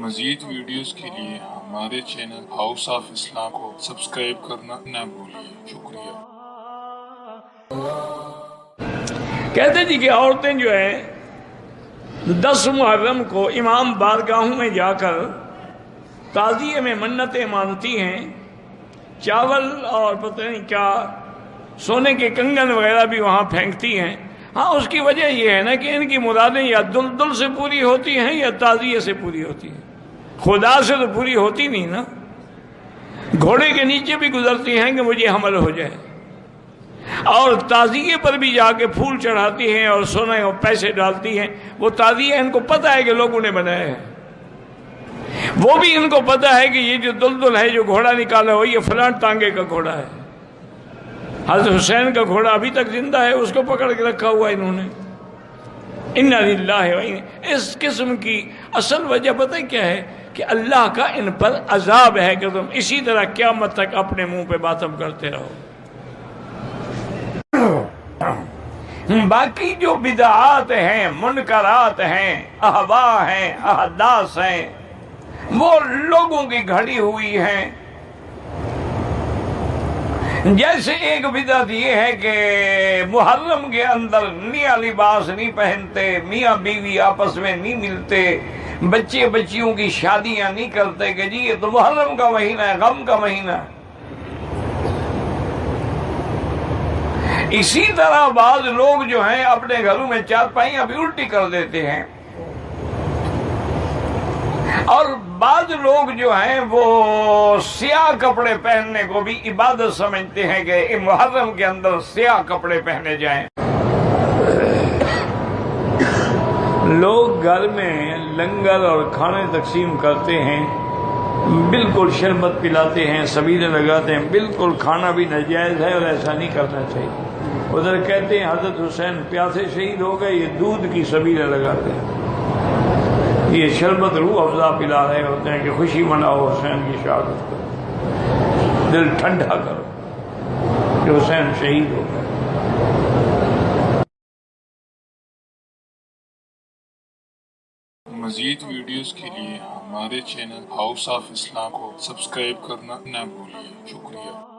مزید ویڈیوز کے لیے ہمارے چینل ہاؤس آف اسلام کو سبسکرائب کرنا نہ بھولیے۔ شکریہ۔ کہتے جی کہ عورتیں جو ہیں 10 محرم کو امام بارگاہوں میں جا کر تعزیے میں منتیں مانتی ہیں، چاول اور پتہ نہیں کیا سونے کے کنگن وغیرہ بھی وہاں پھینکتی ہیں۔ ہاں، اس کی وجہ یہ ہے نا کہ ان کی مرادیں یا دل سے پوری ہوتی ہیں یا تعزیے سے پوری ہوتی ہیں، خدا سے تو پوری ہوتی نہیں نا۔ گھوڑے کے نیچے بھی گزرتی ہیں کہ مجھے حمل ہو جائے، اور تعزیے پر بھی جا کے پھول چڑھاتی ہیں اور سونے اور پیسے ڈالتی ہیں۔ وہ تعزیہ ان کو پتہ ہے کہ لوگوں نے بنایا ہے، وہ بھی ان کو پتہ ہے کہ یہ جو دلدل ہے جو گھوڑا نکالا ہو یہ فلاں ٹانگے کا گھوڑا ہے۔ حضرت حسین کا گھوڑا ابھی تک زندہ ہے، اس کو پکڑ کے رکھا ہوا انہوں نے۔ انا للہ و انا۔ اس قسم کی اصل وجہ پتہ کیا ہے؟ کہ اللہ کا ان پر عذاب ہے کہ تم اسی طرح قیامت تک اپنے منہ پہ ماتم کرتے رہو۔ باقی جو بدعات ہیں، منکرات ہیں، احوا ہیں، احداث ہیں، وہ لوگوں کی گھڑی ہوئی ہیں۔ جیسے ایک بدعت یہ ہے کہ محرم کے اندر نیا لباس نہیں پہنتے، میاں بیوی آپس میں نہیں ملتے، بچے بچیوں کی شادیاں نہیں کرتے کہ جی یہ تو محرم کا مہینہ ہے، غم کا مہینہ ہے۔ اسی طرح بعض لوگ جو ہیں اپنے گھروں میں چارپائیاں بھی الٹی کر دیتے ہیں، اور بعض لوگ جو ہیں وہ سیاہ کپڑے پہننے کو بھی عبادت سمجھتے ہیں کہ محرم کے اندر سیاہ کپڑے پہنے جائیں۔ لوگ گھر میں لنگر اور کھانے تقسیم کرتے ہیں، بالکل شربت پلاتے ہیں، سبیلے لگاتے ہیں، بالکل کھانا بھی ناجائز ہے اور ایسا نہیں کرنا چاہیے۔ ادھر کہتے ہیں حضرت حسین پیاسے شہید ہو گئے، یہ دودھ کی سبیلے لگاتے ہیں، یہ شربت روح افزا پلا رہے ہوتے ہیں کہ خوشی مناؤ حسین کی شہادت کرو، دل ٹھنڈا کرو کہ حسین شہید ہو گئے۔ مزید ویڈیوز کے لیے ہمارے چینل ہاؤس آف اسلام کو سبسکرائب کرنا نہ بھولیے۔ شکریہ۔